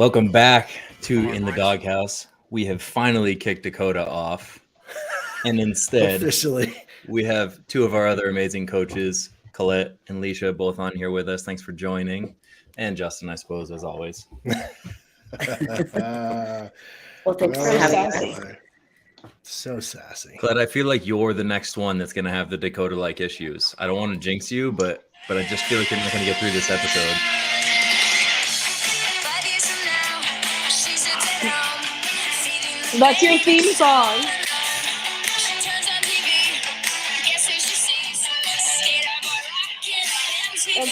Welcome back to In the Doghouse. We have finally kicked Dakota off, and instead, officially, we have two of our other amazing coaches, Colette and Lesha, both on here with us. Thanks for joining, and Justin, I suppose, as always. Well, thanks for having us. So sassy. Colette, I feel like you're the next one that's going to have the Dakota-like issues. I don't want to jinx you, but I just feel like you're not going to get through this episode. That's your theme song.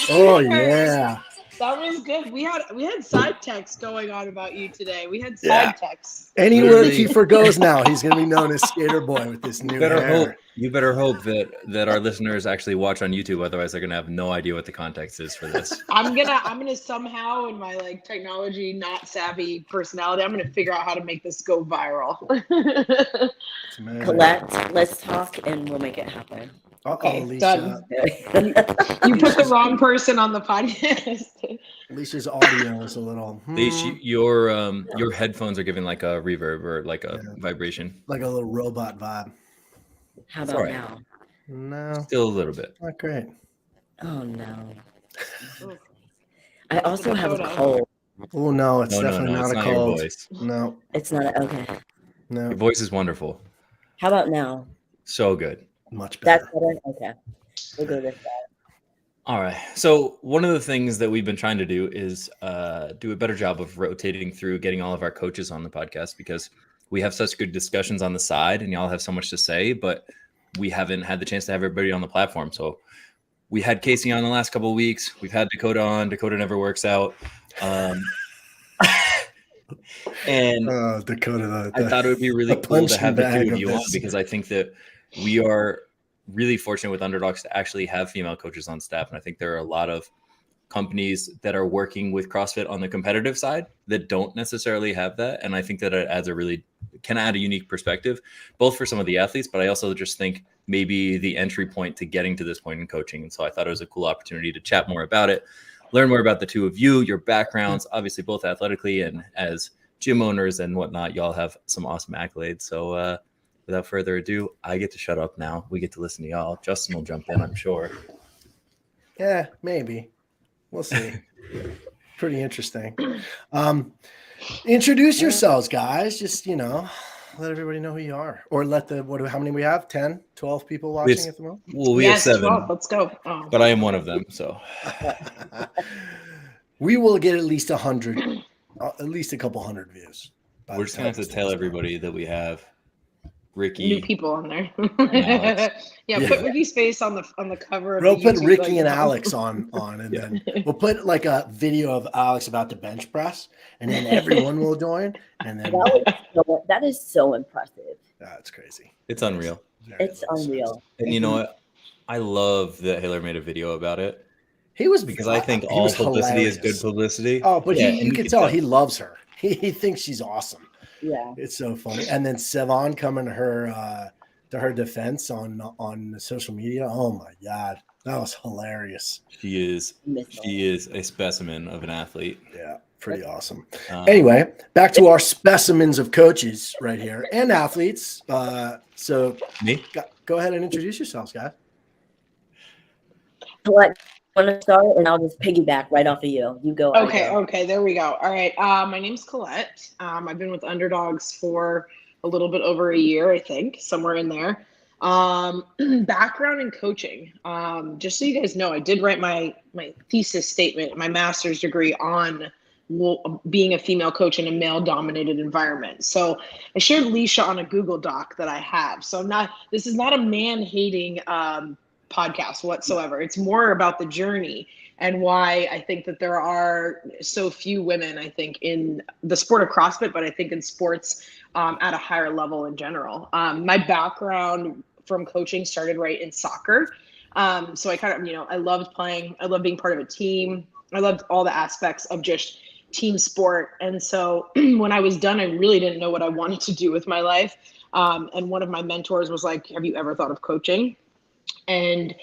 Oh yeah, that was good. We had side texts going on about you today. We had side texts. Anywhere Kiefer goes now, he's gonna be known as Skater Boy with this new hair. You better hope that our listeners actually watch on YouTube. Otherwise, they're gonna have no idea what the context is for this. I'm gonna somehow, in my technology not savvy personality, I'm gonna figure out how to make this go viral. Colette, let's talk and we'll make it happen. Okay, done. You put the wrong person on the podcast. Alicia's audio is a little. Alicia, your headphones are giving like a reverb or like a vibration, like a little robot vibe. How about now? No, still a little bit. Not great. Oh no. I also have a cold. Oh no, it's definitely not a cold. Your voice. No, it's not. Okay. No, your voice is wonderful. How about now? So good. Much better. That's better. Okay, we'll go with that. All right. So one of the things that we've been trying to do is do a better job of rotating through getting all of our coaches on the podcast, because we have such good discussions on the side and y'all have so much to say, but we haven't had the chance to have everybody on the platform. So we had Casey on the last couple of weeks. We've had Dakota on. Dakota never works out. And Dakota, I thought it would be really cool to have the two of you on, because I think that we are really fortunate with Underdogs to actually have female coaches on staff. And I think there are a lot of companies that are working with CrossFit on the competitive side that don't necessarily have that. And I think that it can add a unique perspective, both for some of the athletes, but I also just think maybe the entry point to getting to this point in coaching. And so I thought it was a cool opportunity to chat more about it, learn more about the two of you, your backgrounds, obviously both athletically and as gym owners and whatnot. Y'all have some awesome accolades. So without further ado, I get to shut up now. We get to listen to y'all. Justin will jump in, I'm sure. Yeah, maybe. We'll see. Pretty interesting. Introduce yourselves, guys. Just, let everybody know who you are. Or how many we have? 10, 12 people watching at the moment? Well, we have 7. 12. Let's go. Oh. But I am one of them, so. We will get at least 100, at least a couple hundred views. We're just going to have to tell everybody that we have Ricky. New people on there. Yeah, put Ricky's face on the cover of We'll put Ricky and Alex on and then we'll put like a video of Alex about to bench press, and then everyone will join, and then that is so impressive. That's crazy. It's unreal. It's unreal. And you know what? I love that Hiller made a video about it. He was, because I think all publicity is good publicity. Oh, but you can tell he loves her. He thinks she's awesome. Yeah, it's so funny. And then Sevon coming to her defense on social media. Oh my God, that was hilarious. She is a specimen of an athlete. Yeah, pretty awesome. Anyway, back to our specimens of coaches right here and athletes. So me, go ahead and introduce yourselves, guys. What? Want to start, and I'll just piggyback right off of you. You go. Okay, there we go. All right. My name's Colette. I've been with Underdogs for a little bit over a year, I think, somewhere in there. Background in coaching. Just so you guys know, I did write my thesis statement, my master's degree on being a female coach in a male-dominated environment. So I shared Lesha on a Google Doc that I have. So this is not a man-hating podcast whatsoever. It's more about the journey and why I think that there are so few women, I think, in the sport of CrossFit, but I think in sports at a higher level in general. My background from coaching started right in soccer. So I kind of, I loved playing. I loved being part of a team. I loved all the aspects of just team sport. And so when I was done, I really didn't know what I wanted to do with my life. And one of my mentors was like, have you ever thought of coaching? And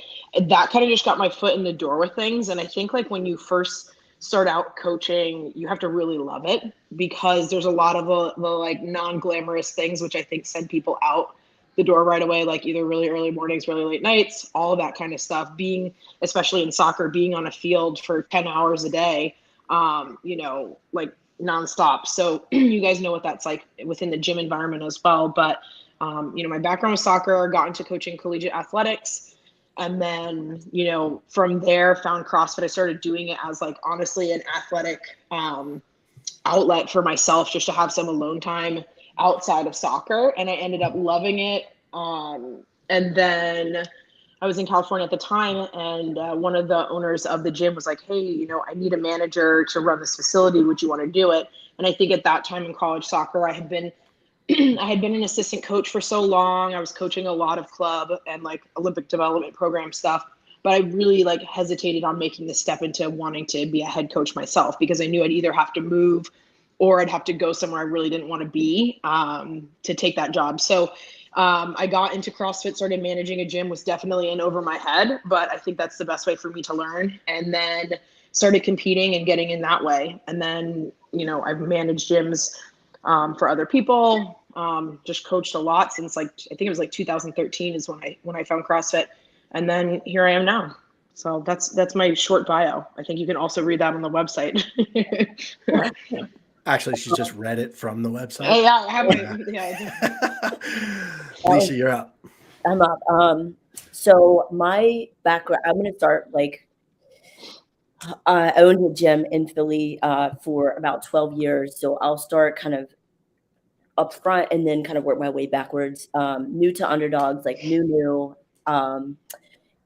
that kind of just got my foot in the door with things. And I think like when you first start out coaching, you have to really love it, because there's a lot of the like non-glamorous things, which I think send people out the door right away, like either really early mornings, really late nights, all of that kind of stuff. Being, especially in soccer, being on a field for 10 hours a day, like nonstop. So you guys know what that's like within the gym environment as well. But, my background was soccer, got into coaching collegiate athletics. And then, from there found CrossFit. I started doing it as like, honestly, an athletic outlet for myself, just to have some alone time outside of soccer. And I ended up loving it. And then I was in California at the time, and one of the owners of the gym was like, hey, I need a manager to run this facility. Would you want to do it? And I think at that time in college soccer, I had been an assistant coach for so long. I was coaching a lot of club and like Olympic development program stuff, but I really like hesitated on making the step into wanting to be a head coach myself, because I knew I'd either have to move or I'd have to go somewhere I really didn't want to be to take that job. So I got into CrossFit, started managing a gym, was definitely in over my head, but I think that's the best way for me to learn. And then started competing and getting in that way. And then, I've managed gyms for other people, just coached a lot since I think it was 2013 is when I found CrossFit. And then here I am now. So that's my short bio. I think you can also read that on the website. Actually, she just read it from the website. Oh, yeah, I have it. Yeah. Lesha, you're up. I'm up. So my background, I'm going to start I owned a gym in Philly for about 12 years. So I'll start kind of up front and then kind of work my way backwards. New to Underdogs, like new.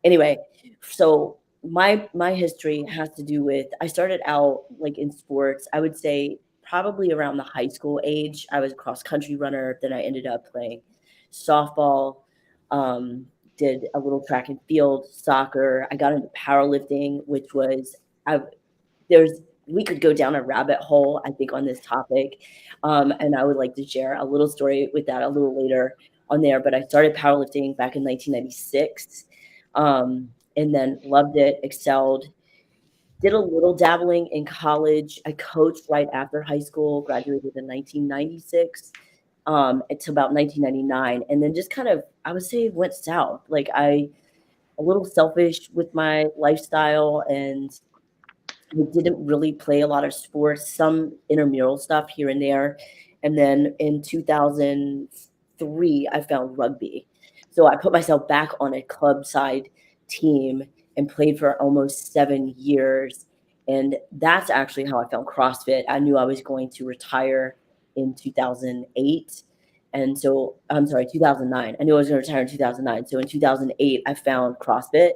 Anyway, so my history has to do with, I started out like in sports, I would say probably around the high school age. I was a cross country runner. Then I ended up playing softball, did a little track and field, soccer. I got into powerlifting, which was, we could go down a rabbit hole, I think, on this topic. And I would like to share a little story with that a little later on there. But I started powerlifting back in 1996, and then loved it, excelled. Did a little dabbling in college. I coached right after high school, graduated in 1996 until about 1999. And then just kind of, I would say, went south. Like a little selfish with my lifestyle, and we didn't really play a lot of sports, some intramural stuff here and there. And then in 2003, I found rugby. So I put myself back on a club side team and played for almost 7 years. And that's actually how I found CrossFit. I knew I was going to retire in 2008. And so, I'm sorry, 2009. I knew I was going to retire in 2009. So in 2008, I found CrossFit,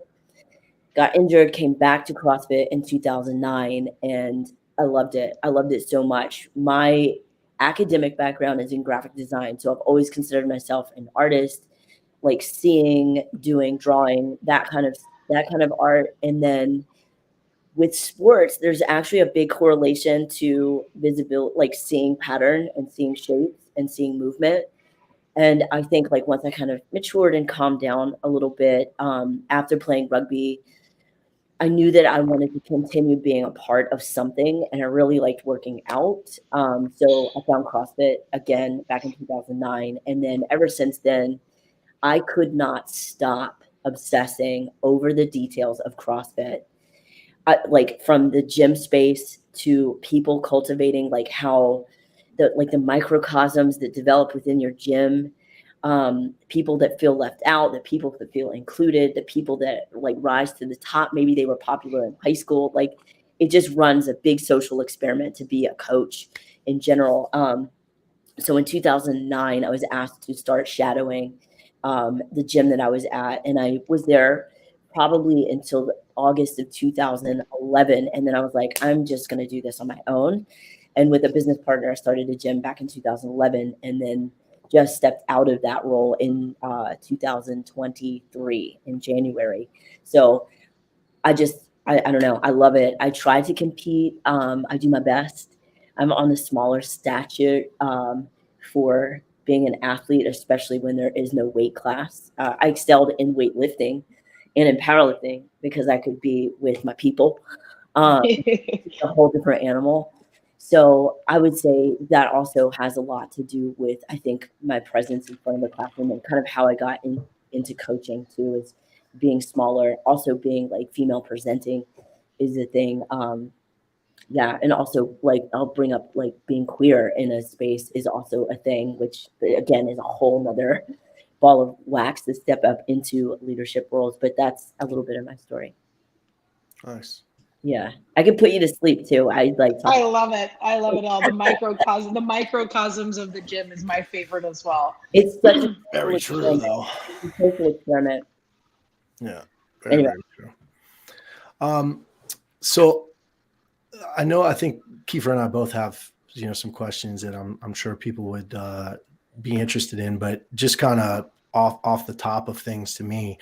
got injured, came back to CrossFit in 2009, and I loved it. I loved it so much. My academic background is in graphic design. So I've always considered myself an artist, like seeing, doing, drawing, that kind of art. And then with sports, there's actually a big correlation to visibility, like seeing pattern and seeing shapes and seeing movement. And I think like once I kind of matured and calmed down a little bit, after playing rugby, I knew that I wanted to continue being a part of something, and I really liked working out. So I found CrossFit again back in 2009. And then ever since then, I could not stop obsessing over the details of CrossFit. Like from the gym space to people cultivating, like how the microcosms that develop within your gym, people that feel left out, the people that feel included, the people that like rise to the top. Maybe they were popular in high school. Like it just runs a big social experiment to be a coach in general. So in 2009, I was asked to start shadowing the gym that I was at, and I was there probably until August of 2011. And then I was like, I'm just going to do this on my own. And with a business partner, I started a gym back in 2011, and then just stepped out of that role in 2023 in January. So I don't know. I love it. I try to compete. I do my best. I'm on the smaller stature for being an athlete, especially when there is no weight class. I excelled in weightlifting and in powerlifting because I could be with my people. It's a whole different animal. So I would say that also has a lot to do with, I think, my presence in front of the classroom and kind of how I got into coaching too, is being smaller, also being like female presenting is a thing. Yeah, and also like I'll bring up like being queer in a space is also a thing, which again is a whole nother ball of wax to step up into leadership roles. But that's a little bit of my story. Nice. Yeah, I could put you to sleep too. I love it. I love it all. The microcosms of the gym is my favorite as well. It's such a very true, though. It's a social experiment. Yeah. Anyway. Very true. So I think Kiefer and I both have, some questions that I'm sure people would be interested in, but just kind of off the top of things to me,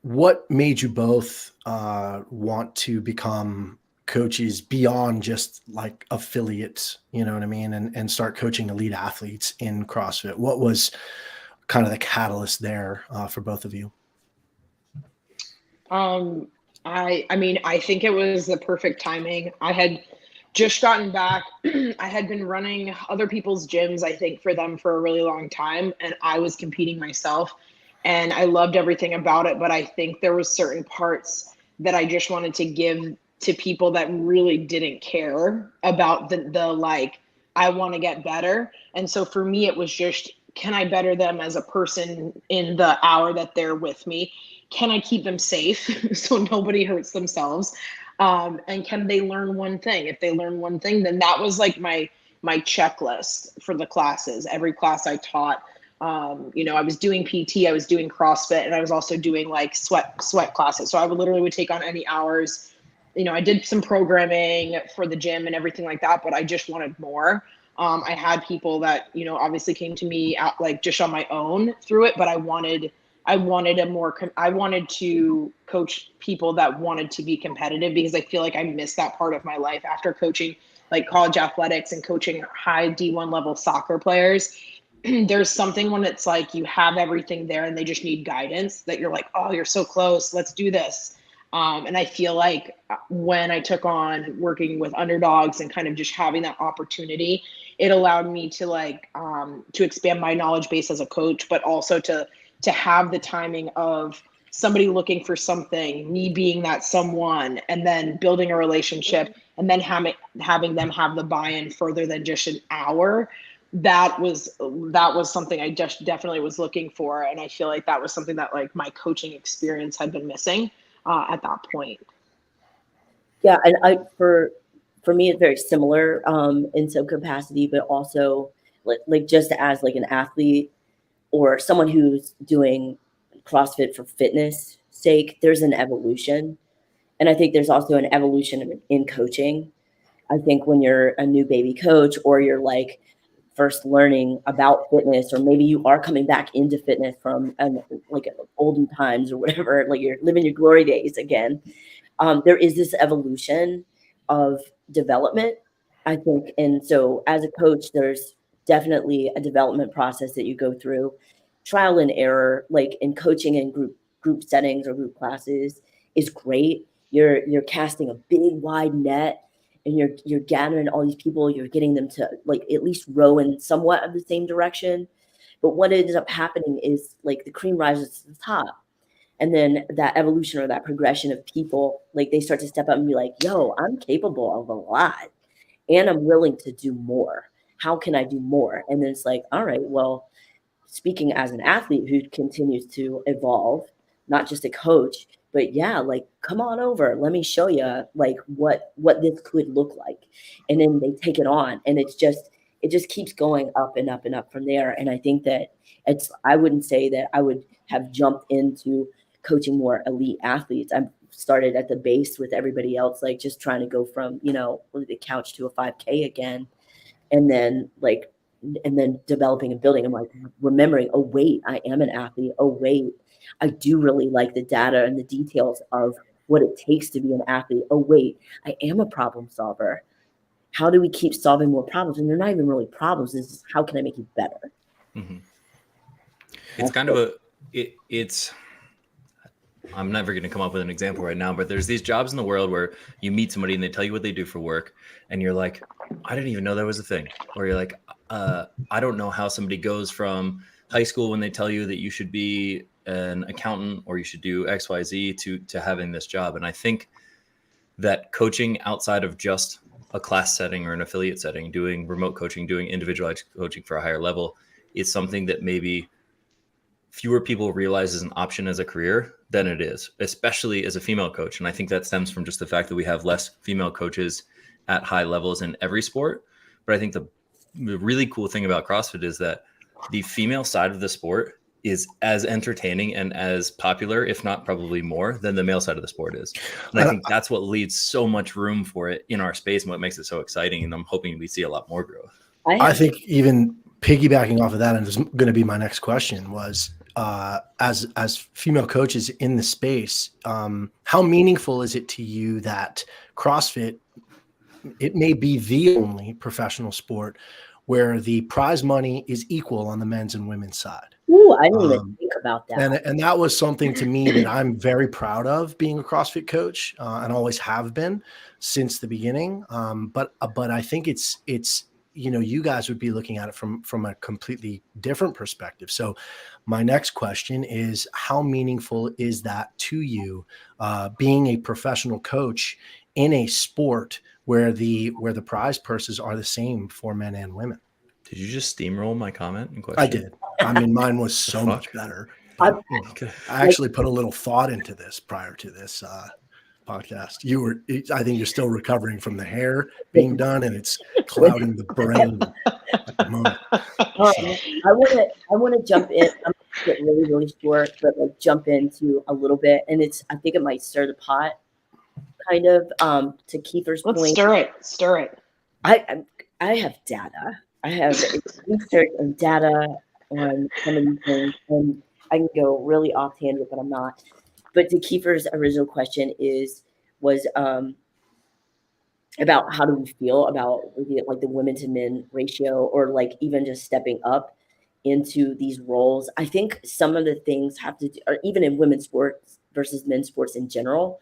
what made you both want to become coaches beyond just like affiliates, you know what I mean? And start coaching elite athletes in CrossFit. What was kind of the catalyst there for both of you? I think it was the perfect timing. I had just gotten back. I had been running other people's gyms, I think, for them for a really long time, and I was competing myself, and I loved everything about it. But I think there was certain parts that I just wanted to give to people that really didn't care about the like, I want to get better. And so for me, it was just, can I better them as a person in the hour that they're with me? Can I keep them safe so nobody hurts themselves? And can they learn one thing? If they learn one thing, then that was like my checklist for the classes. Every class I taught, I was doing PT, I was doing CrossFit, and I was also doing like sweat classes. So I would take on any hours. I did some programming for the gym and everything like that, but I just wanted more. I had people that, obviously came to me out like just on my own through it, but I wanted to coach people that wanted to be competitive, because I feel like I missed that part of my life after coaching like college athletics and coaching high D1 level soccer players. There's something when it's like you have everything there and they just need guidance, that you're like, oh, you're so close, let's do this. And I feel like when I took on working with underdogs and kind of just having that opportunity, it allowed me to to expand my knowledge base as a coach, but also to have the timing of somebody looking for something, me being that someone, and then building a relationship, and then having them have the buy-in further than just an hour. That was something I just definitely was looking for. And I feel like that was something that like my coaching experience had been missing at that point. Yeah. And for me, it's very similar in some capacity, but also like just as like an athlete or someone who's doing CrossFit for fitness sake, there's an evolution. And I think there's also an evolution in coaching. I think when you're a new baby coach, or you're like first learning about fitness, or maybe you are coming back into fitness from like olden times or whatever, like you're living your glory days again, there is this evolution of development, I think. And so as a coach, there's definitely a development process that you go through, trial and error, like in coaching in group settings or group classes is great. You're casting a big wide net, and you're gathering all these people, you're getting them to like at least row in somewhat of the same direction. But what ends up happening is like the cream rises to the top. And then that evolution or that progression of people, like they start to step up and be like, yo, I'm capable of a lot and I'm willing to do more. How can I do more? And then it's like, all right, well, speaking as an athlete who continues to evolve, not just a coach, but yeah, like, come on over. Let me show you like what this could look like. And then they take it on, and it just keeps going up and up and up from there. And I think that I wouldn't say that I would have jumped into coaching more elite athletes. I started at the base with everybody else, like just trying to go from, the couch to a 5K again. And then developing and building. I'm like remembering, oh wait, I am an athlete. Oh wait, I do really like the data and the details of what it takes to be an athlete. Oh wait, I am a problem solver. How do we keep solving more problems? And they're not even really problems. This is how can I make you better? Mm-hmm. It's kind of it's I'm never going to come up with an example right now, but there's these jobs in the world where you meet somebody and they tell you what they do for work, and you're like, I didn't even know that was a thing. Or you're like, I don't know how somebody goes from high school when they tell you that you should be an accountant or you should do XYZ to having this job. And I think that coaching outside of just a class setting or an affiliate setting, doing remote coaching, doing individualized coaching for a higher level is something that maybe fewer people realize is an option as a career than it is, especially as a female coach. And I think that stems from just the fact that we have less female coaches at high levels in every sport. But I think the really cool thing about CrossFit is that the female side of the sport is as entertaining and as popular, if not probably more, than the male side of the sport is. And I think that's what leaves so much room for it in our space and what makes it so exciting. And I'm hoping we see a lot more growth. I think even piggybacking off of that, and this is going to be my next question, was as female coaches in the space, how meaningful is it to you that CrossFit, it may be the only professional sport where the prize money is equal on the men's and women's side? Ooh, I didn't even think about that. And that was something to me that I'm very proud of, being a CrossFit coach, and always have been since the beginning. But I think it's you guys would be looking at it from a completely different perspective. So my next question is, how meaningful is that to you, being a professional coach in a sport where the prize purses are the same for men and women? Did you just steamroll my comment and question? I did. I mean, mine was so much better. I actually put a little thought into this prior to this podcast. I think you're still recovering from the hair being done, and it's clouding the brain at the moment. I want to jump in. I'm going to get really, really short, but like jump into a little bit. And I think it might stir the pot kind of, to Kiefer's point. Stir it. I have data. I have research and data on some of these things, and I can go really off-tangent, but I'm not. But to Kiefer's original question was about how do we feel about the women to men ratio, or like even just stepping up into these roles. I think some of the things have to do, or even in women's sports versus men's sports in general,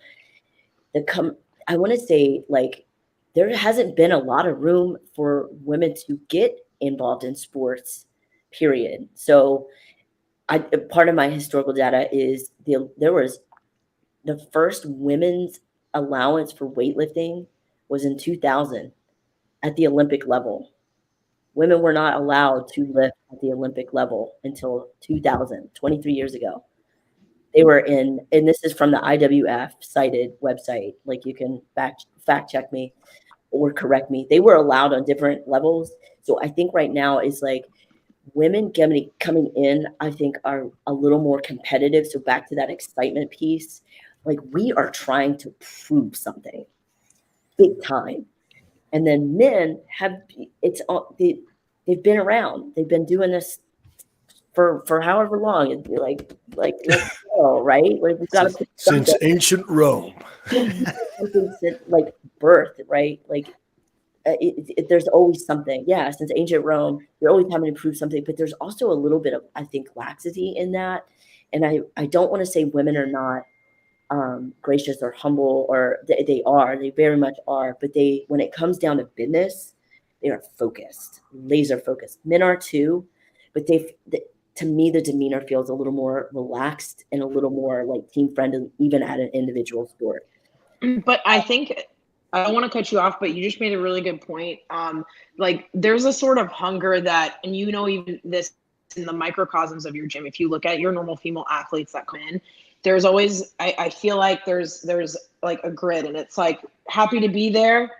I want to say, like, there hasn't been a lot of room for women to get involved in sports, period. So part of my historical data is there was the first women's allowance for weightlifting was in 2000 at the Olympic level. Women were not allowed to lift at the Olympic level until 2000, 23 years ago. They were and this is from the IWF cited website. Like, you can fact check me or correct me. They were allowed on different levels. So I think right now is like women coming in, I think, are a little more competitive. So back to that excitement piece, like, we are trying to prove something big time. And then men they've been around. They've been doing this for however long. It'd be like let's go, right? Like, we've got to since ancient Rome. Like birth, right? Like there's always something. Yeah, since ancient Rome, you're always having to prove something. But there's also a little bit of, I think, laxity in that. And I don't want to say women are not gracious or humble, or they very much are. But when it comes down to business, they are focused, laser focused. Men are too, but to me, the demeanor feels a little more relaxed and a little more like team friendly, even at an individual sport. But I think, I don't want to cut you off, but you just made a really good point. Like, there's a sort of hunger that, and even this in the microcosms of your gym, if you look at your normal female athletes that come in, there's always, I feel like there's like a grid, and it's like happy to be there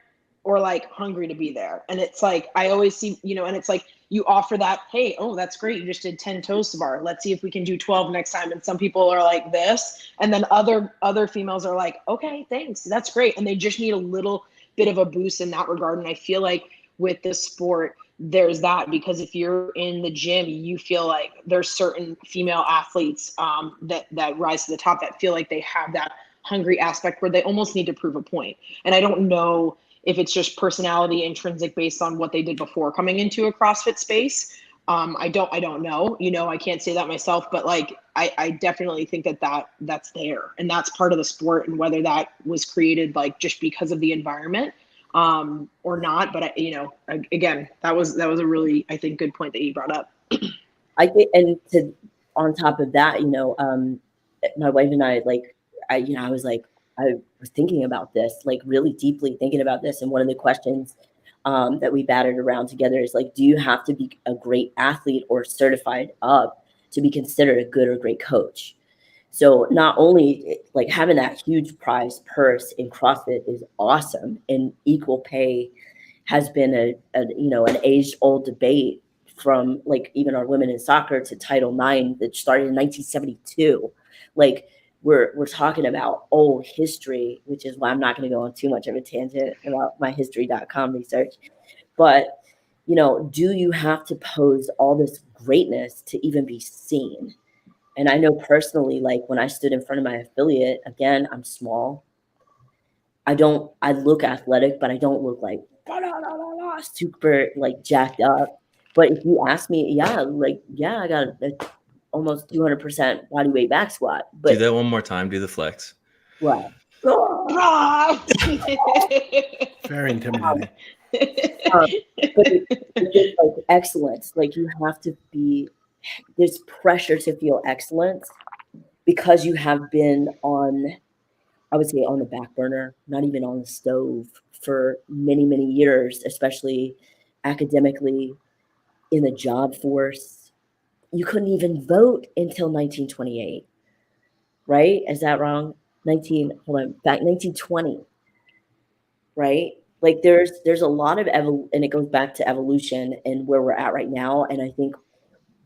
or like hungry to be there. And it's like, I always see, and it's like, you offer that, hey, oh, that's great, you just did 10 toes to bar, let's see if we can do 12 next time. And some people are like this, and then other females are like, okay, thanks, that's great. And they just need a little bit of a boost in that regard. And I feel like with this sport, there's that, because if you're in the gym, you feel like there's certain female athletes that rise to the top that feel like they have that hungry aspect where they almost need to prove a point. And I don't know if it's just personality intrinsic based on what they did before coming into a CrossFit space, I don't know, I can't say that myself, but like, I definitely think that's there, and that's part of the sport, and whether that was created like just because of the environment, or not. But again, that was a really, I think, good point that you brought up. I think, and on top of that, my wife and I, like, I was thinking about this, like really deeply thinking about this. And one of the questions that we batted around together is like, do you have to be a great athlete or certified up to be considered a good or great coach? So not only like having that huge prize purse in CrossFit is awesome, and equal pay has been an age old debate from like even our women in soccer to Title IX that started in 1972. Like we're talking about old history, which is why I'm not going to go on too much of a tangent about my history.com research. But, do you have to pose all this greatness to even be seen? And I know personally, like when I stood in front of my affiliate, again, I'm small. I look athletic, but I don't look like super like jacked up. But if you ask me, I got almost 200% body weight back squat. But do that one more time. Do the flex. What? Very intimidating. But it's like excellence. Like you have to be. There's pressure to feel excellence because you have been I would say on the back burner, not even on the stove for many, many years, especially academically in the job force. You couldn't even vote until 1928, right? Is that wrong? 1920, right? Like there's a lot of and it goes back to evolution and where we're at right now. And I think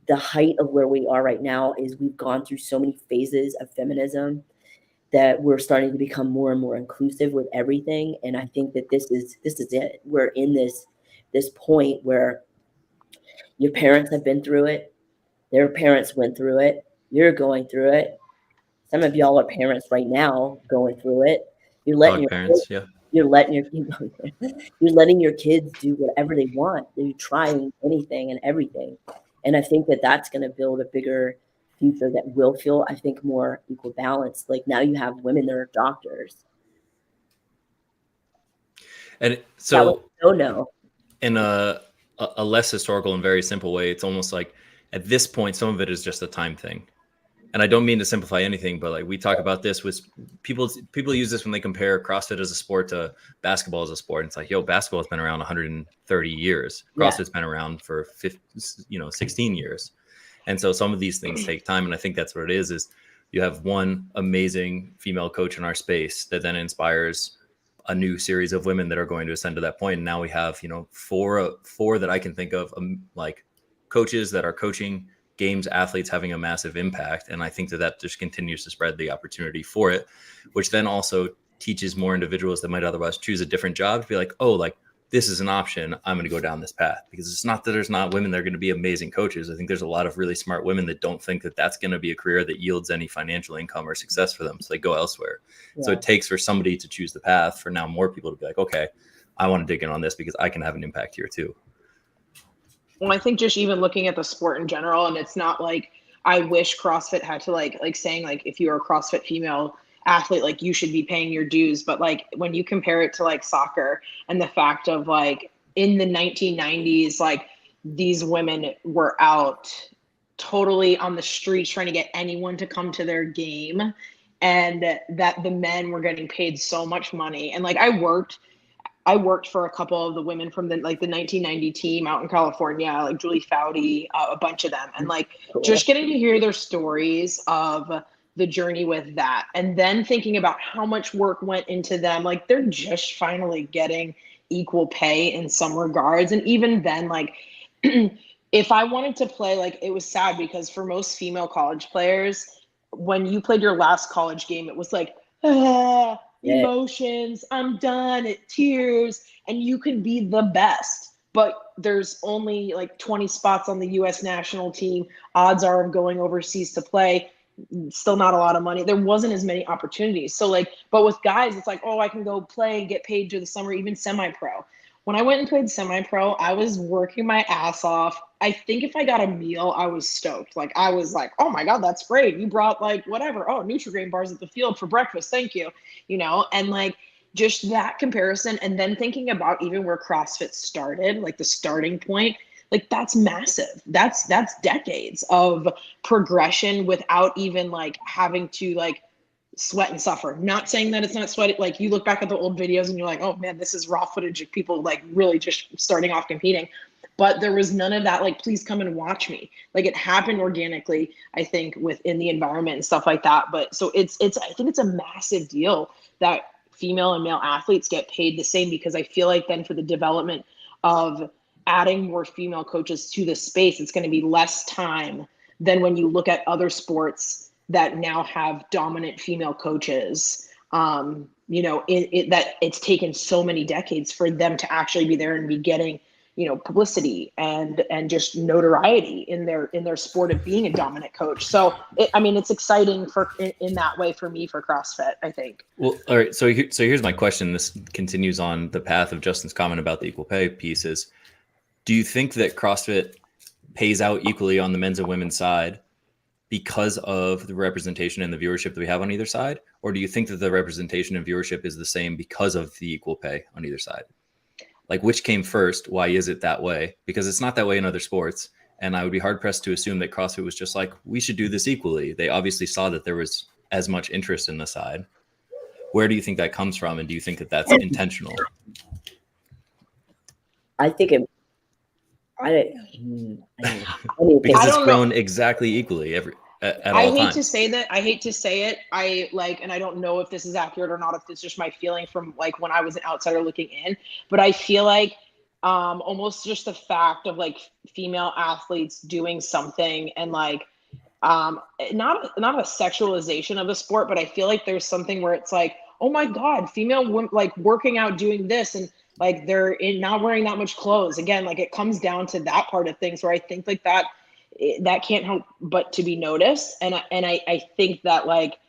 the height of where we are right now is we've gone through so many phases of feminism that we're starting to become more and more inclusive with everything. And I think that this is it. We're in this point where your parents have been through it. Their parents went through it. You're going through it. Some of y'all are parents right now going through it. You're letting you're letting your kids do whatever they want. They're trying anything and everything. And I think that that's going to build a bigger future that will feel, I think, more equal balance. Like now you have women that are doctors. And so, no. In a less historical and very simple way, it's almost like at this point, some of it is just a time thing. And I don't mean to simplify anything, but like we talk about this with people use this when they compare CrossFit as a sport to basketball as a sport. And it's like, basketball has been around 130 years. CrossFit's been around for 16 years. And so some of these things take time. And I think that's what it is you have one amazing female coach in our space that then inspires a new series of women that are going to ascend to that point. And now we have, four that I can think of, like coaches that are coaching games athletes having a massive impact. And I think that just continues to spread the opportunity for it, which then also teaches more individuals that might otherwise choose a different job to be like, oh, like this is an option. I'm going to go down this path, because it's not that there's not women that are going to be amazing coaches. I think there's a lot of really smart women that don't think that that's going to be a career that yields any financial income or success for them. So they go elsewhere. Yeah. So it takes for somebody to choose the path for now more people to be like, okay, I want to dig in on this because I can have an impact here too. Well, I think just even looking at the sport in general, and it's not like I wish CrossFit had to like saying like if you're a CrossFit female athlete, like you should be paying your dues. But like when you compare it to like soccer and the fact of like in the 1990s, like these women were out totally on the streets trying to get anyone to come to their game, and that the men were getting paid so much money. And like I worked for a couple of the women from the 1990 team out in California, like Julie Foudy, a bunch of them. And like just getting to hear their stories of the journey with that. And then thinking about how much work went into them. Like they're just finally getting equal pay in some regards. And even then, like if I wanted to play, like it was sad because for most female college players, when you played your last college game, it was like, emotions, I'm done, tears, and you can be the best, but there's only like 20 spots on the US national team. Odds are of going overseas to play, still not a lot of money. There wasn't as many opportunities. So like, but with guys, it's like, oh, I can go play and get paid through the summer, even semi-pro. when I went and played semi-pro, I was working my ass off. I think if I got a meal, I was stoked. Like, I was like, oh my God, that's great. You brought like whatever. Oh, Nutri-Grain bars at the field for breakfast. Thank you. And like just that comparison. And then thinking about even where CrossFit started, like the starting point, like that's massive. That's decades of progression without even like having to like sweat and suffer. Not saying that it's not sweaty. Like you look back at the old videos and you're like, oh man, this is raw footage of people like really just starting off competing. But there was none of that, like, please come and watch me. Like it happened organically, I think, within the environment and stuff like that. But so I think it's a massive deal that female and male athletes get paid the same, because I feel like then for the development of adding more female coaches to the space, it's going to be less time than when you look at other sports that now have dominant female coaches, that it's taken so many decades for them to actually be there and be getting, publicity and just notoriety in their sport of being a dominant coach. So, it's exciting in that way for me for CrossFit, I think. Well, all right. So here's my question. This continues on the path of Justin's comment about the equal pay pieces. Do you think that CrossFit pays out equally on the men's and women's side because of the representation and the viewership that we have on either side? Or do you think that the representation and viewership is the same because of the equal pay on either side? Like, which came first? Why is it that way? Because it's not that way in other sports. And I would be hard pressed to assume that CrossFit was just like, we should do this equally. They obviously saw that there was as much interest in the side. Where do you think that comes from? And do you think that that's intentional? I think it, because it's grown exactly equally at all I hate times. to say that. I hate to say it. And I don't know if this is accurate or not, if it's just my feeling from like when I was an outsider looking in, but I feel like almost just the fact of like female athletes doing something and like not a sexualization of the sport, but I feel like there's something where it's like, oh my God, female like working out, doing this, and like they're not wearing that much clothes. Again, like it comes down to that part of things where I think like that can't help but to be noticed. And I think that like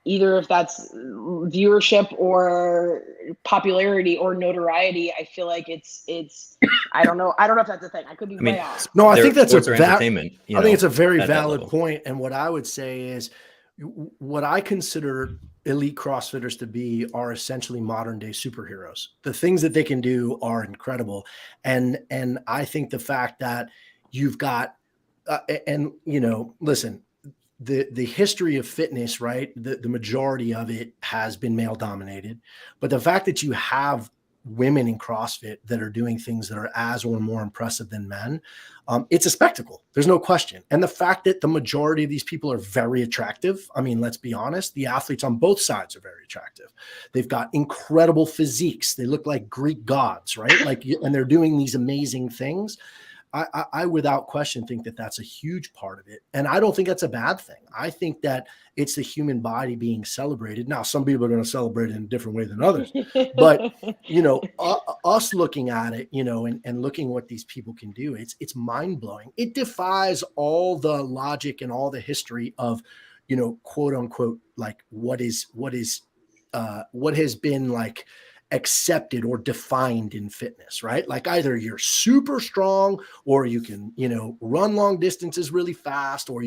either if that's viewership or popularity or notoriety, I feel like it's I don't know if that's a thing. I could be way off. No, I think that's entertainment. I think it's a very valid point. And what I would say is what I consider elite CrossFitters to be are essentially modern day superheroes. The things that they can do are incredible. And I think the fact that you've got, listen, the history of fitness, right? The majority of it has been male dominated, but the fact that you have women in CrossFit that are doing things that are as or more impressive than men, it's a spectacle. There's no question. And the fact that the majority of these people are very attractive. I mean, let's be honest, the athletes on both sides are very attractive. They've got incredible physiques. They look like Greek gods, right? Like, and they're doing these amazing things. I without question think that that's a huge part of it. And I don't think that's a bad thing. I think that it's the human body being celebrated. Now, some people are going to celebrate it in a different way than others, but us looking at it, and looking what these people can do, it's mind blowing. It defies all the logic and all the history of, quote unquote, like what has been like accepted or defined in fitness, right? Like either you're super strong or you can, run long distances really fast, or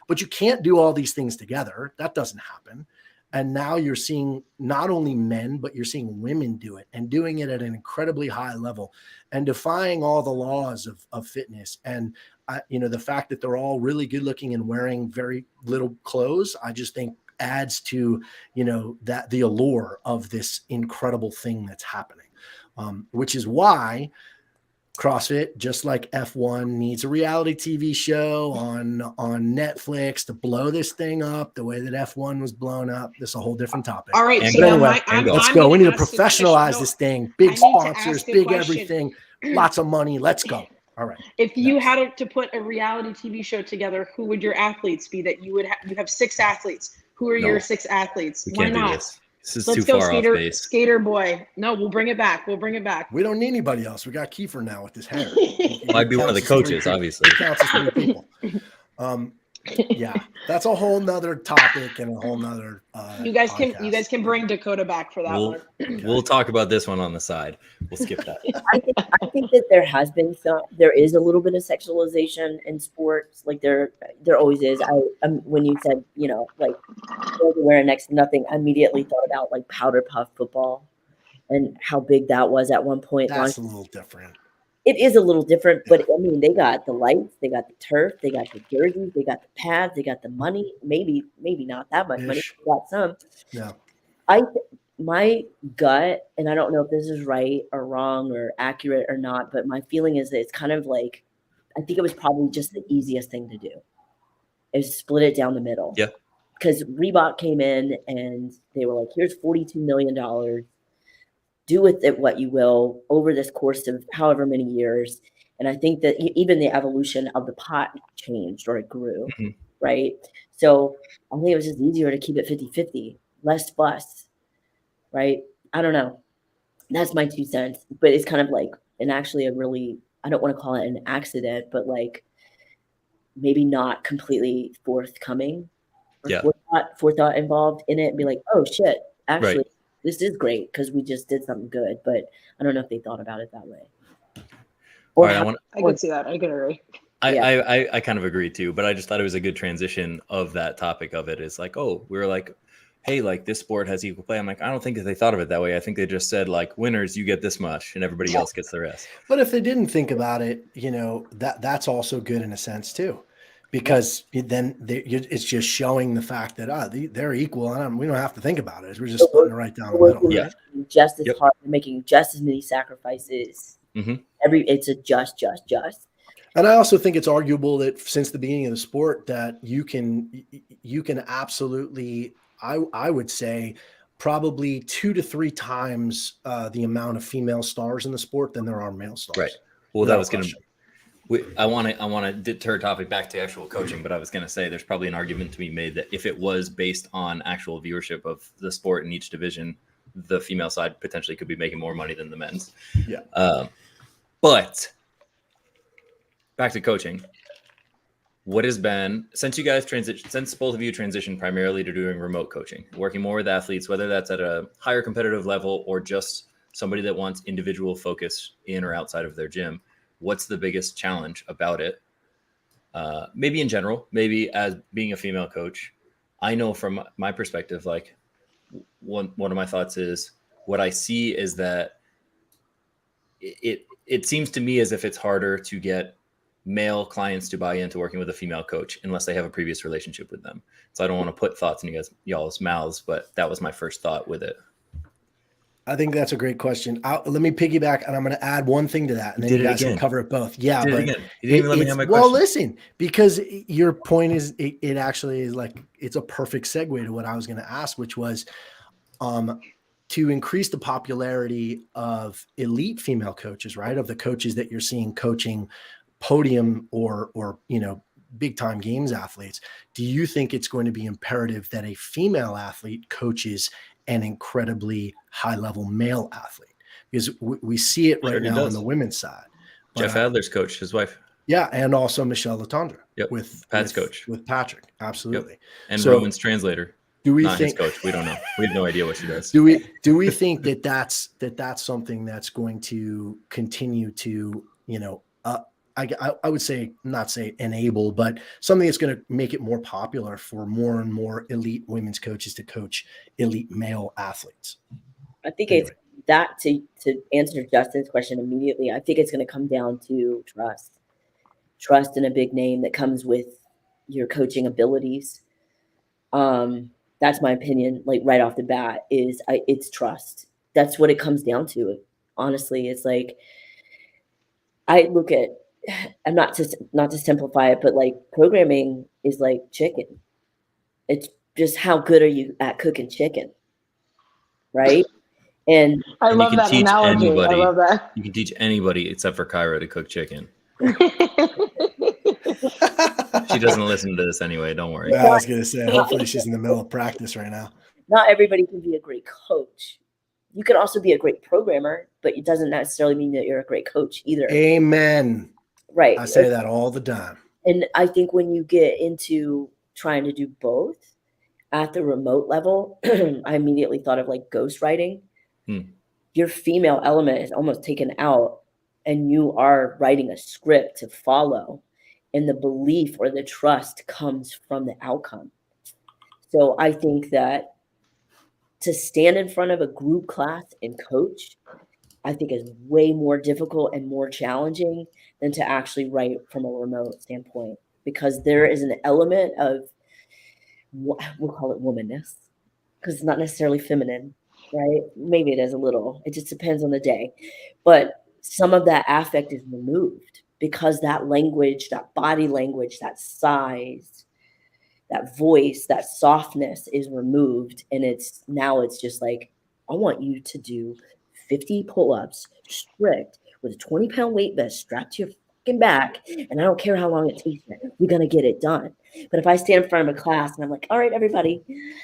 but you can't do all these things together. That doesn't happen. And now you're seeing not only men, but you're seeing women do it and doing it at an incredibly high level and defying all the laws of fitness. And, the fact that they're all really good looking and wearing very little clothes, I just think adds to, that the allure of this incredible thing that's happening, which is why CrossFit, just like F1, needs a reality TV show on Netflix to blow this thing up the way that F1 was blown up. This is a whole different topic. All right. But anyway, let's go. We need to professionalize this thing. Big sponsors, big everything, lots of money. Let's go. All right. If you had to put a reality TV show together, who would your athletes be that you would have? You have 6 athletes. Who are your 6 athletes? Why not? This is Let's too far off base. Skater boy. No, we'll bring it back. We don't need anybody else. We got Kiefer now with his hair. Might be one of the coaches, obviously. He counts as 3 people. Yeah, that's a whole nother topic and a whole nother you guys can bring Dakota back for that one. We'll talk about this one on the side. We'll skip that. I think that there is a little bit of sexualization in sports. Like there always is. When you said, like wearing next to nothing, I immediately thought about like powder puff football and how big that was at one point. That's a little different. It is a little different, but I mean, they got the lights, they got the turf, they got the jerseys, they got the pads, they got the money. Maybe not that much money, but got some. Yeah. My gut, and I don't know if this is right or wrong or accurate or not, but my feeling is that it's kind of like, I think it was probably just the easiest thing to do is split it down the middle. Yeah. Because Reebok came in and they were like, here's $42 million. Do with it what you will over this course of however many years. And I think that even the evolution of the pot changed or it grew, right? So I think it was just easier to keep it 50-50, less fuss, right? I don't know. That's my 2 cents. But it's kind of like, and actually I don't want to call it an accident, but like maybe not completely forthcoming or forethought involved in it and be like, oh shit, actually, this is great because we just did something good, but I don't know if they thought about it that way. I could see that. I could agree. I kind of agree too, but I just thought it was a good transition of that topic of it. Is like, we were like, hey, like this sport has equal play. I'm like, I don't think that they thought of it that way. I think they just said like, winners, you get this much and everybody else gets the rest. But if they didn't think about it, that's also good in a sense too. Because then it's just showing the fact that they're equal and we don't have to think about it. We're just splitting it right down the middle. Yeah, just as hard, making just as many sacrifices. It's a just. And I also think it's arguable that since the beginning of the sport that you can absolutely, I would say, probably 2 to 3 times the amount of female stars in the sport than there are male stars. Right. Well, that was going to. I want to deter topic back to actual coaching, but I was going to say there's probably an argument to be made that if it was based on actual viewership of the sport in each division, the female side potentially could be making more money than the men's. Yeah. But back to coaching. What has been, since both of you transitioned primarily to doing remote coaching, working more with athletes, whether that's at a higher competitive level or just somebody that wants individual focus in or outside of their gym, what's the biggest challenge about it? Maybe in general, maybe as being a female coach. I know from my perspective, like one of my thoughts is what I see is that it seems to me as if it's harder to get male clients to buy into working with a female coach unless they have a previous relationship with them. So I don't want to put thoughts in y'all's mouths, but that was my first thought with it. I think that's a great question. Let me piggyback, and I'm going to add one thing to that, and then you guys can cover it both. Yeah, but you didn't even let me have my question. Well, listen, because your point is, it actually is like it's a perfect segue to what I was going to ask, which was to increase the popularity of elite female coaches, right? Of the coaches that you're seeing coaching podium or big time games athletes. Do you think it's going to be imperative that a female athlete coaches an incredibly high level male athlete? Because we see it right now on the women's side. Jeff Adler's coach, his wife. Yeah. And also Michelle Letendre with Pat's coach, with Patrick. Absolutely. Yep. And Roman's translator. Do we Not think his coach? We don't know. We have no idea what she does. Do we think that's something that's going to continue to, I would say, not say enable, but something that's going to make it more popular for more and more elite women's coaches to coach elite male athletes? I think it's that to answer Justin's question immediately. I think it's going to come down to trust in a big name that comes with your coaching abilities. That's my opinion. Like right off the bat it's trust. That's what it comes down to. Honestly, it's like, I look at, I'm not to simplify it, but like programming is like chicken. It's just how good are you at cooking chicken, right? And I love that analogy. I love that. You can teach anybody except for Kyra to cook chicken. She doesn't listen to this anyway. Don't worry. I was going to say, hopefully she's in the middle of practice right now. Not everybody can be a great coach. You can also be a great programmer, but it doesn't necessarily mean that you're a great coach either. Amen. Right. I say that all the time. And I think when you get into trying to do both at the remote level, I immediately thought of like ghostwriting. Your female element is almost taken out, and you are writing a script to follow, and the belief or the trust comes from the outcome. So I think that to stand in front of a group class and coach, I think is way more difficult and more challenging than to actually write from a remote standpoint, because there is an element of, we'll call it womanness, because it's not necessarily feminine, right? Maybe it is a little. It just depends on the day. But some of that affect is removed because that language, that body language, that size, that voice, that softness is removed. And it's just like, I want you to do 50 pull-ups strict with a 20-pound weight vest strapped to your fucking back. And I don't care how long it takes you. We're going to get it done. But if I stand in front of a class and I'm like, all right, everybody, here's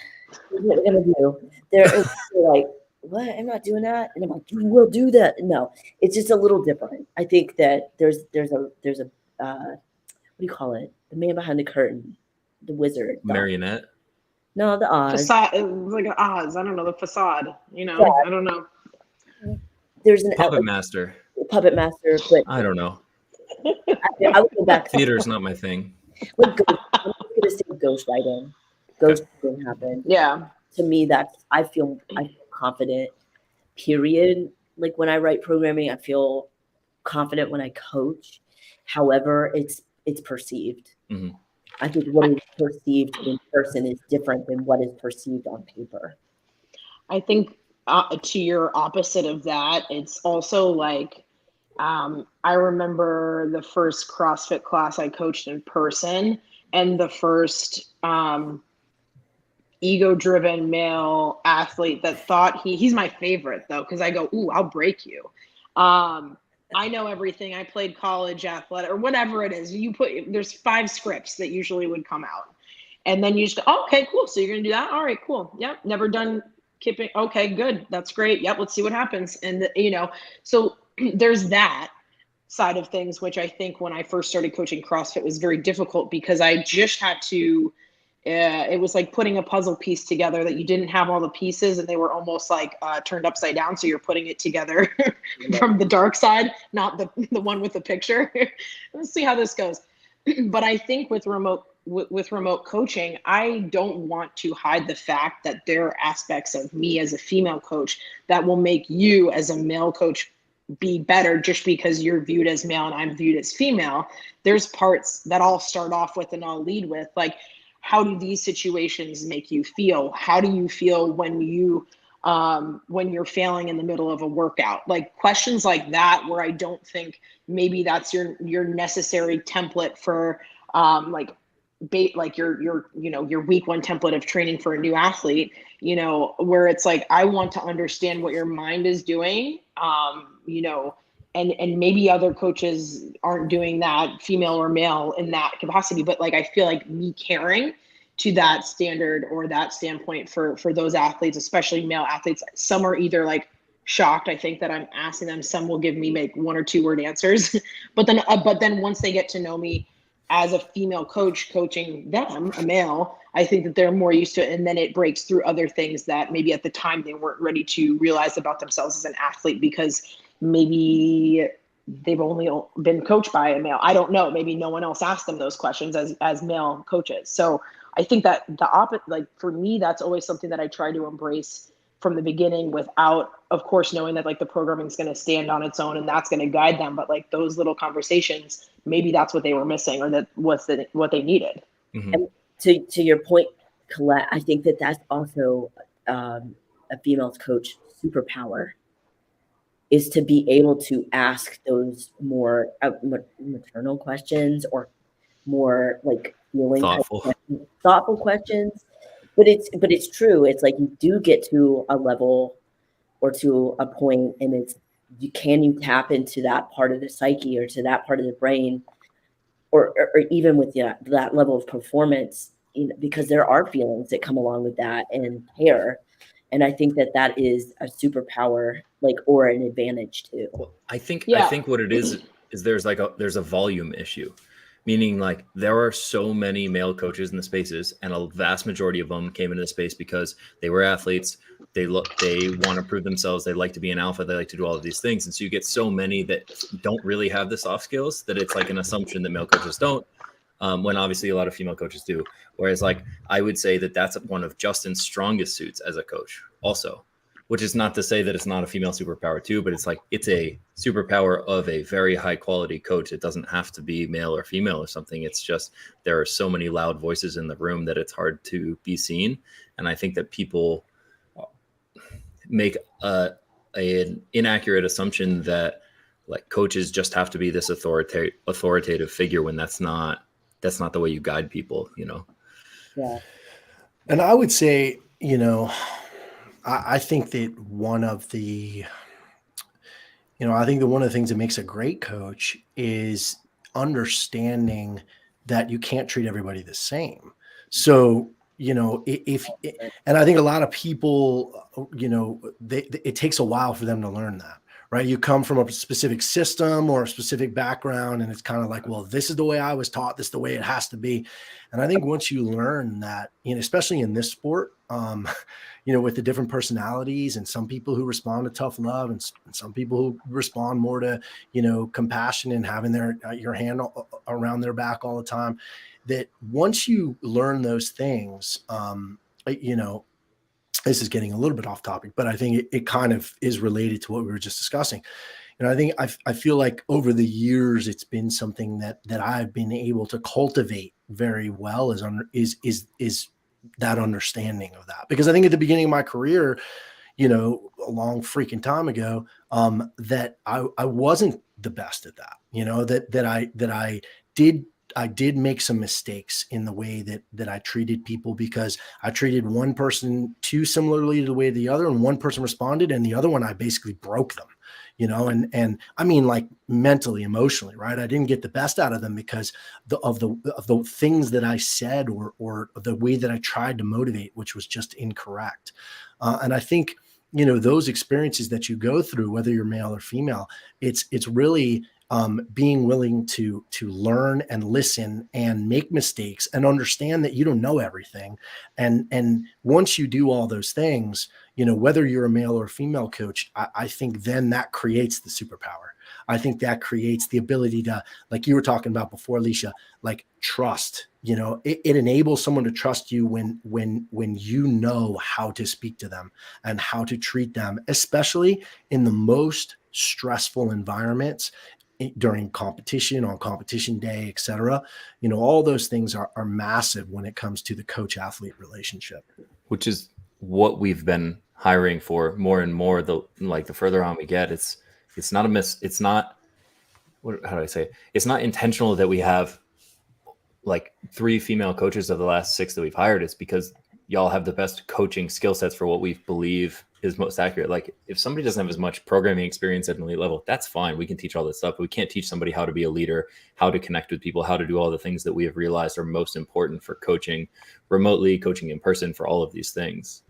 what we're going to do. They're like, what? I'm not doing that. And I'm like, you will do that. No, it's just a little different. I think that there's a what do you call it? The man behind the curtain, the wizard. Marionette? No, the Oz. Facade. It's like an Oz. I don't know, the facade. You know, I don't know. There's an Puppet master. But I don't know. I would go back. Theater is not my thing. I'm going to say ghostwriting. Ghostwriting happened. Yeah. To me, I feel confident, period. Like when I write programming, I feel confident when I coach. However, it's perceived. Mm-hmm. I think what is perceived in person is different than what is perceived on paper. I think to your opposite of that, it's also like, I remember the first CrossFit class I coached in person, and the first ego-driven male athlete that thought he's my favorite though, because I go, ooh, I'll break you. I know everything. I played college athletic or whatever it is. There's 5 scripts that usually would come out. And then you just go, oh, okay, cool. So you're going to do that? All right, cool. Yep. Never done kipping. Okay, good. That's great. Yep. Let's see what happens. And so there's that side of things, which I think when I first started coaching CrossFit was very difficult because I just had to, it was like putting a puzzle piece together that you didn't have all the pieces and they were almost like turned upside down. So you're putting it together from the dark side, not the one with the picture. Let's see how this goes. But I think with remote coaching, I don't want to hide the fact that there are aspects of me as a female coach that will make you as a male coach be better just because you're viewed as male and I'm viewed as female. There's parts that I'll start off with and I'll lead with, like, how do these situations make you feel? How do you feel when you're failing in the middle of a workout? Like questions like that, where I don't think maybe that's your necessary template for your week 1 template of training for a new athlete, where it's like, I want to understand what your mind is doing, and maybe other coaches aren't doing that, female or male, in that capacity. But like, I feel like me caring to that standard or that standpoint for those athletes, especially male athletes, some are either like shocked, I think, that I'm asking them. Some will give me like 1 or 2 word answers, but then once they get to know me as a female coach coaching them, a male, I think that they're more used to it. And then it breaks through other things that maybe at the time they weren't ready to realize about themselves as an athlete, because maybe they've only been coached by a male. I don't know. Maybe no one else asked them those questions as male coaches. So I think that the opposite, like for me, that's always something that I try to embrace from the beginning, without, of course, knowing that like the programming is going to stand on its own and that's going to guide them. But like those little conversations, maybe that's what they were missing, or that was what they needed. Mm-hmm. And to your point, Colette, I think that that's also a female coach superpower, is to be able to ask those more maternal questions, or more like feeling thoughtful questions. But it's true. It's like you do get to a level or to a point, and can you tap into that part of the psyche or to that part of the brain, or even with that level of performance, because there are feelings that come along with that and care. And I think that is a superpower, like, or an advantage too. Well, I think what it is there's a volume issue, meaning like there are so many male coaches in the spaces, and a vast majority of them came into the space because they were athletes. They want to prove themselves. They like to be an alpha. They like to do all of these things. And so you get so many that don't really have the soft skills that it's like an assumption that male coaches don't, when obviously a lot of female coaches do. Whereas like, I would say that that's one of Justin's strongest suits as a coach also, which is not to say that it's not a female superpower too, but it's like, it's a superpower of a very high quality coach. It doesn't have to be male or female or something. It's just, there are so many loud voices in the room that it's hard to be seen. And I think that people make an inaccurate assumption that like coaches just have to be this authoritative figure, when that's not the way you guide people, you know? Yeah. And I would say, you know, I think that one of the things that makes a great coach is understanding that you can't treat everybody the same. So, you know, and I think a lot of people, you know, it takes a while for them to learn that, right? You come from a specific system or a specific background, and it's kind of like, well, this is the way I was taught, this is the way it has to be. And I think once you learn that, you know, especially in this sport, you know, with the different personalities, and some people who respond to tough love, and some people who respond more to, you know, compassion and having your hand around their back all the time, that once you learn those things, you know, this is getting a little bit off topic, but I think it kind of is related to what we were just discussing. And I think I feel like over the years, it's been something that I've been able to cultivate very well, is that understanding of that. Because I think at the beginning of my career, you know, a long freaking time ago, that I wasn't the best at that, you know, that I did make some mistakes in the way that I treated people, because I treated one person too similarly to the way the other, and one person responded, and the other one, I basically broke them, you know, and I mean, like mentally, emotionally, right? I didn't get the best out of them because of the things that I said, or the way that I tried to motivate, which was just incorrect. And I think, you know, those experiences that you go through, whether you're male or female, it's really being willing to learn and listen and make mistakes and understand that you don't know everything. And once you do all those things, you know, whether you're a male or female coach, I think then that creates the superpower. I think that creates the ability to, like you were talking about before, Lesha, like trust. You know, it enables someone to trust you when you know how to speak to them and how to treat them, especially in the most stressful environments, during competition, on competition day, et cetera. You know, all those things are massive when it comes to the coach athlete relationship, which is what we've been hiring for more and more. The further on we get, it's not it's not intentional that we have like 3 female coaches of the last 6 that we've hired. It's because y'all have the best coaching skill sets for what we believe is most accurate. Like if somebody doesn't have as much programming experience at an elite level, that's fine. We can teach all this stuff, but we can't teach somebody how to be a leader, how to connect with people, how to do all the things that we have realized are most important for coaching remotely, coaching in person, for all of these things.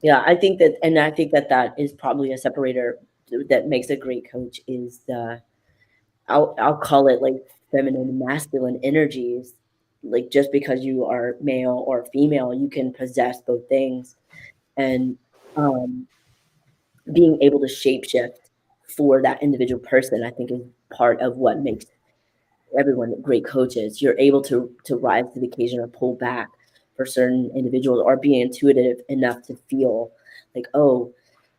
Yeah, I think that is probably a separator that makes a great coach, is I'll call it like feminine and masculine energies. Like just because you are male or female, you can possess both things. And being able to shapeshift for that individual person, I think, is part of what makes everyone great coaches. You're able to rise to the occasion or pull back for certain individuals, or be intuitive enough to feel like, oh,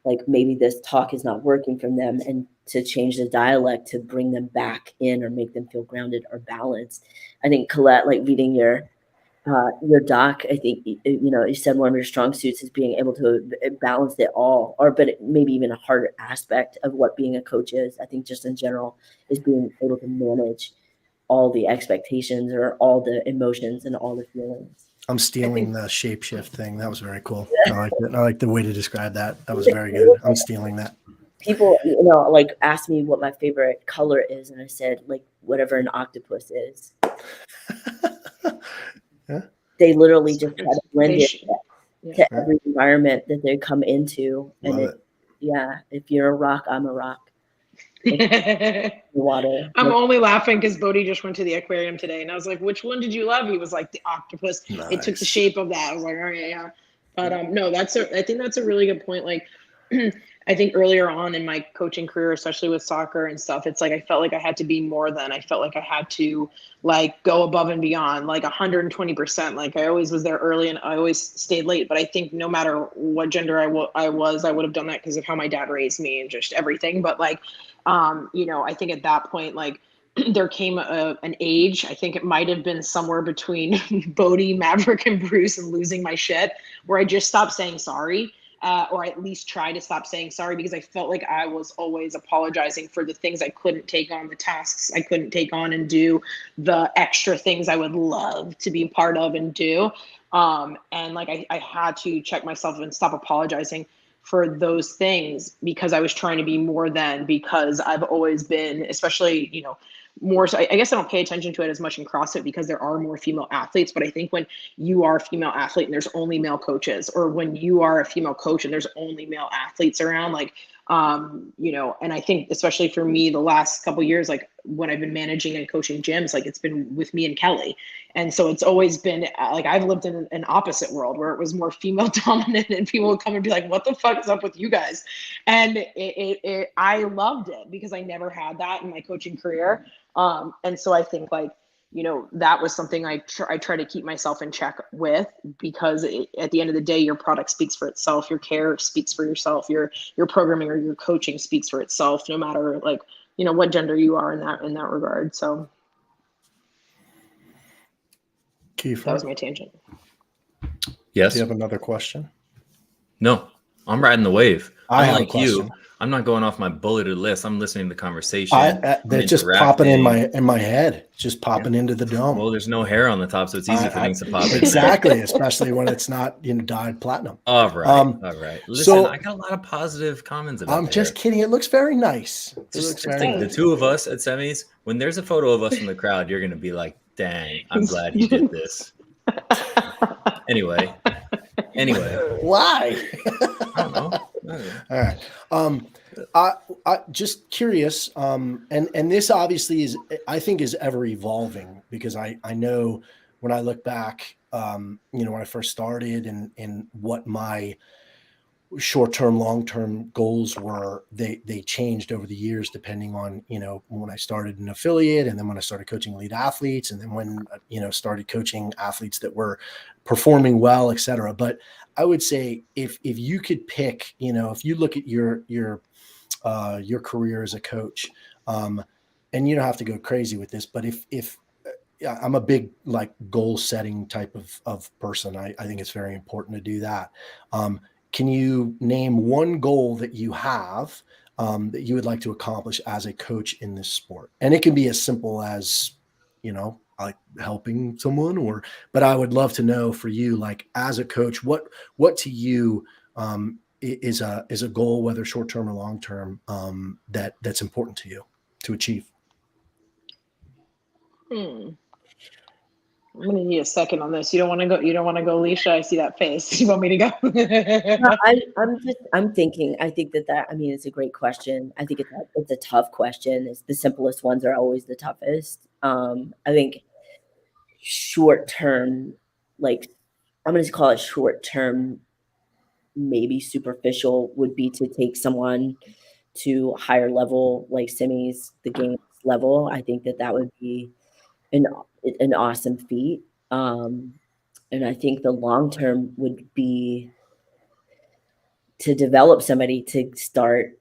like maybe this talk is not working from them, and to change the dialect to bring them back in or make them feel grounded or balanced. I think, Colette, like reading your doc, I think, you know, you said one of your strong suits is being able to balance it all, but maybe even a harder aspect of what being a coach is. I think just in general is being able to manage all the expectations or all the emotions and all the feelings. I'm stealing the shapeshift thing. That was very cool. I like it. I like the way to describe that. That was very good. I'm stealing that. People, you know, like ask me what my favorite color is, and I said like whatever an octopus is. Yeah. They literally just try to blend it to every environment that they come into. And if you're a rock, I'm a rock. water. I'm only laughing because Bodhi just went to the aquarium today, and I was like, "Which one did you love?" He was like, "The octopus." Nice. It took the shape of that. I was like, "All right, yeah." But no, I think that's a really good point. Like, I think earlier on in my coaching career, especially with soccer and stuff, it's like I felt like I had to be more than. I felt like I had to like go above and beyond, like 120%. Like I always was there early and I always stayed late. But I think no matter what gender I was, I would have done that because of how my dad raised me and just everything. But like, I think at that point, like there came an age, I think it might have been somewhere between Bodhi, Maverick, and Bruce and losing my shit, where I just stopped saying sorry. Or at least try to stop saying sorry, because I felt like I was always apologizing for the things I couldn't take on, the tasks I couldn't take on and do, the extra things I would love to be part of and do. And like I had to check myself and stop apologizing for those things because I was trying to be more than, because I've always been, especially, more so, I guess I don't pay attention to it as much in CrossFit because there are more female athletes, but I think when you are a female athlete and there's only male coaches, or when you are a female coach and there's only male athletes around, like, and I think especially for me, the last couple of years, like when I've been managing and coaching gyms, like it's been with me and Kelly. And so it's always been like, I've lived in an opposite world where it was more female dominant and people would come and be like, what the fuck is up with you guys? And I loved it because I never had that in my coaching career. And so I think like, that was something I try to keep myself in check with, because at the end of the day, your product speaks for itself. Your care speaks for yourself. Your programming or your coaching speaks for itself, no matter like, what gender you are in that regard. So Kiefer, that was my tangent. Yes. Do you have another question? No, I'm riding the wave. Unlike you, I'm not going off my bulleted list. I'm listening to the conversation. They're just popping in my head, just popping into the dome. Well, there's no hair on the top, so it's easy for things to pop in. Exactly, especially when it's not dyed platinum. All right, all right. Listen, I got a lot of positive comments about it. I'm just kidding. It looks very nice. The two of us at semis, when there's a photo of us in the crowd, you're going to be like, dang, I'm glad he did this. Anyway. Why? I don't know. All right. I just curious. And this obviously is ever evolving, because I know when I look back, when I first started and what my short-term, long-term goals were, they changed over the years, depending on, when I started an affiliate, and then when I started coaching elite athletes, and then when, started coaching athletes that were performing well, et cetera. But I would say if you could pick, if you look at your career as a coach, and you don't have to go crazy with this, but if I'm a big like goal setting type of person, I think it's very important to do that. Can you name one goal that you have that you would like to accomplish as a coach in this sport? And it can be as simple as, like helping someone, but I would love to know for you, like as a coach, what to you is a goal, whether short-term or long-term, that's important to you to achieve. I'm gonna need a second on this. You don't want to go, Lesha. I see that face. You want me to go? No, I'm thinking. I think that it's a great question. I think it's a tough question. It's the simplest ones are always the toughest. I think short term, like I'm gonna call it short term, maybe superficial, would be to take someone to higher level, like semis, the games level. I think that would be an awesome feat. And I think the long term would be to develop somebody to start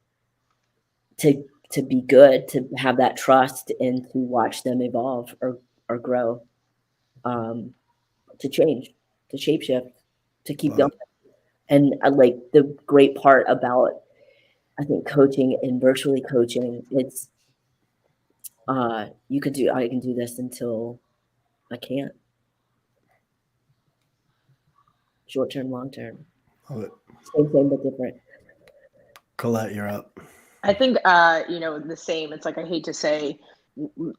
to be good, to have that trust, and to watch them evolve or grow, to change, to shapeshift, to keep going. And like the great part about, I think, coaching and virtually coaching, it's I can do this until I can't. Short term, long term. Love it. Same but different. Colette, you're up. I think the same. It's like, I hate to say,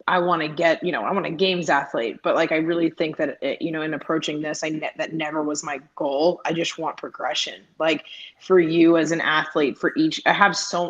I want to get, I want a games athlete, but like, I really think that, in approaching this, that never was my goal. I just want progression. Like for you as an athlete,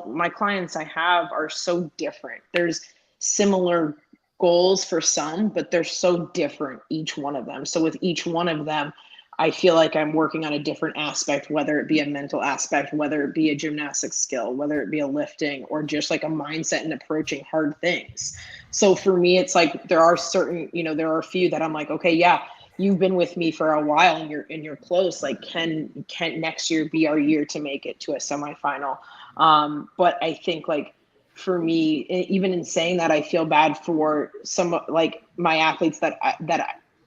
my clients I have are so different. There's similar goals for some, but they're so different, each one of them. So with each one of them, I feel like I'm working on a different aspect, whether it be a mental aspect, whether it be a gymnastics skill, whether it be a lifting, or just like a mindset and approaching hard things. So for me, it's like there are certain, there are a few that I'm like, okay, yeah, you've been with me for a while and you're close. Like, can next year be our year to make it to a semifinal? But I think like for me, even in saying that, I feel bad for some like my athletes that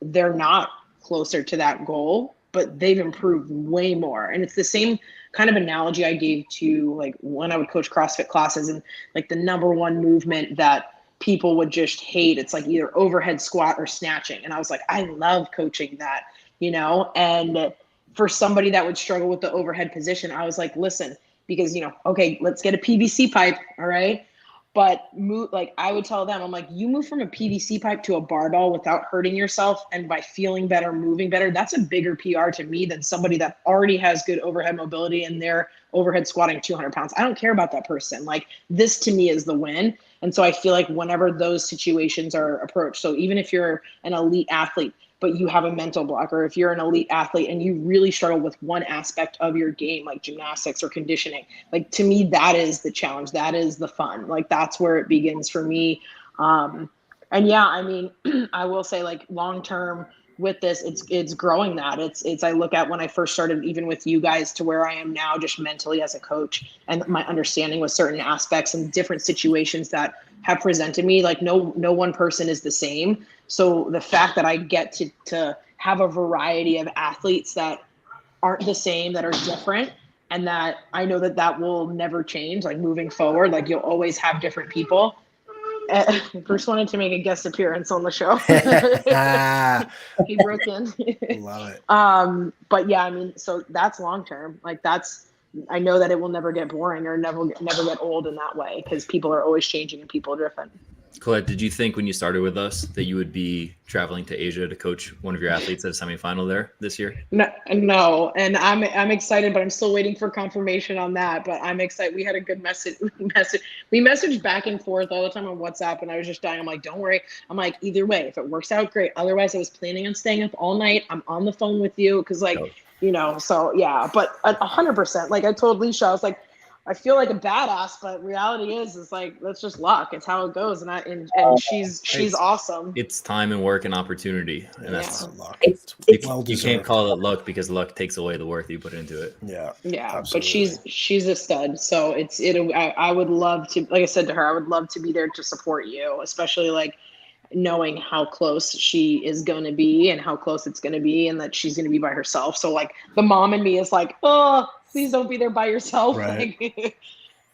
they're not closer to that goal, but they've improved way more. And it's the same kind of analogy I gave to like when I would coach CrossFit classes, and like the number one movement that people would just hate, it's like either overhead squat or snatching. And I was like, I love coaching that, and for somebody that would struggle with the overhead position, I was like, listen, because, okay, let's get a PVC pipe. All right. But like I would tell them, I'm like, you move from a PVC pipe to a barbell without hurting yourself and by feeling better, moving better. That's a bigger PR to me than somebody that already has good overhead mobility and they're overhead squatting 200 pounds. I don't care about that person. Like this to me is the win. And so I feel like whenever those situations are approached, so even if you're an elite athlete, but you have a mental block, or if you're an elite athlete and you really struggle with one aspect of your game, like gymnastics or conditioning, like to me, that is the challenge. That is the fun. Like that's where it begins for me. And yeah, I mean, I will say like long-term with this, it's growing that. It's I look at when I first started, even with you guys, to where I am now, just mentally as a coach, and my understanding with certain aspects and different situations that have presented me, like no one person is the same. So the fact that I get to have a variety of athletes that aren't the same, that are different, and that I know that will never change, like moving forward, like you'll always have different people. Bruce wanted to make a guest appearance on the show. He broke in. Love it. But yeah, I mean, so that's long term. Like I know that it will never get boring or never get old in that way, because people are always changing and people are different. Colette, did you think when you started with us that you would be traveling to Asia to coach one of your athletes at a semifinal there this year? No. And I'm excited, but I'm still waiting for confirmation on that. But I'm excited. We had a good message. We messaged back and forth all the time on WhatsApp, and I was just dying. I'm like, don't worry. I'm like, either way, if it works out, great. Otherwise, I was planning on staying up all night. I'm on the phone with you because so yeah. But 100%. Like I told Lesha, I was like, I feel like a badass, but reality is like, that's just luck. It's how it goes. And she's awesome. It's time and work and opportunity. And that's luck. You can't call it luck, because luck takes away the work you put into it. Yeah. Absolutely. But she's a stud. So I would love to, like I said to her, I would love to be there to support you, especially like knowing how close she is going to be and how close it's going to be, and that she's going to be by herself. So like the mom in me is like, oh, please don't be there by yourself. Right.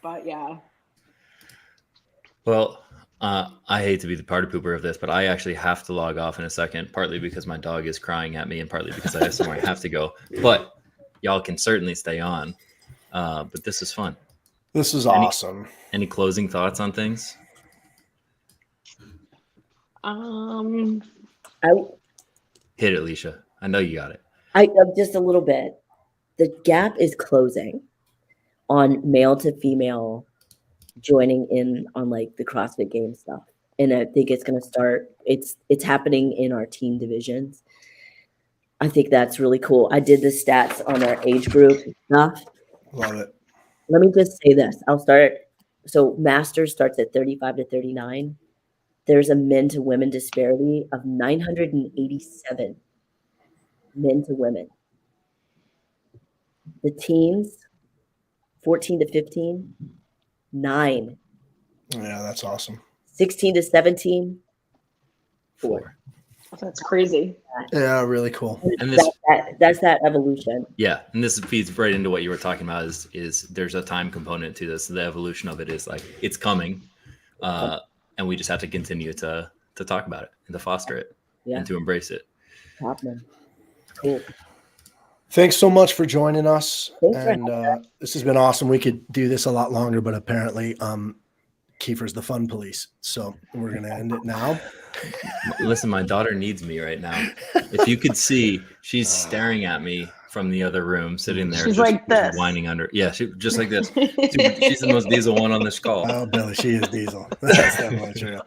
But yeah. Well, I hate to be the party pooper of this, but I actually have to log off in a second, partly because my dog is crying at me and partly because I have somewhere I have to go. But y'all can certainly stay on. But this is fun. This is awesome. Any closing thoughts on things? Hit it, Lesha. I know you got it. Just a little bit. The gap is closing on male to female joining in on like the CrossFit game stuff. And I think it's going to start, it's happening in our team divisions. I think that's really cool. I did the stats on our age group stuff. Love it. Let me just say this. I'll start. So Masters starts at 35 to 39. There's a men to women disparity of 987 men to women. The teens, 14 to 15, 9. Yeah, that's awesome. 16 to 17, 4. That's crazy. Yeah, really cool. And this, that's that evolution. Yeah, and this feeds right into what you were talking about. Is there's a time component to this? The evolution of it is like it's coming, and we just have to continue to talk about it and to foster it and to embrace it. Happening. Cool. Thanks so much for joining us. And this has been awesome. We could do this a lot longer, but apparently Kiefer's the fun police. So we're going to end it now. Listen, my daughter needs me right now. If you could see, she's staring at me from the other room, sitting there, She's just like this, whining under. Yeah, just like this. Dude, she's the most diesel one on this call. Oh, Billy, she is diesel. That's definitely true.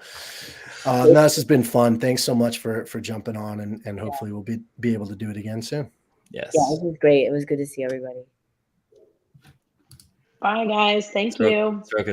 No, this has been fun. Thanks so much for jumping on, and hopefully we'll be able to do it again soon. Yes. Yeah, this was great. It was good to see everybody. Bye, guys. Thank you. Stroke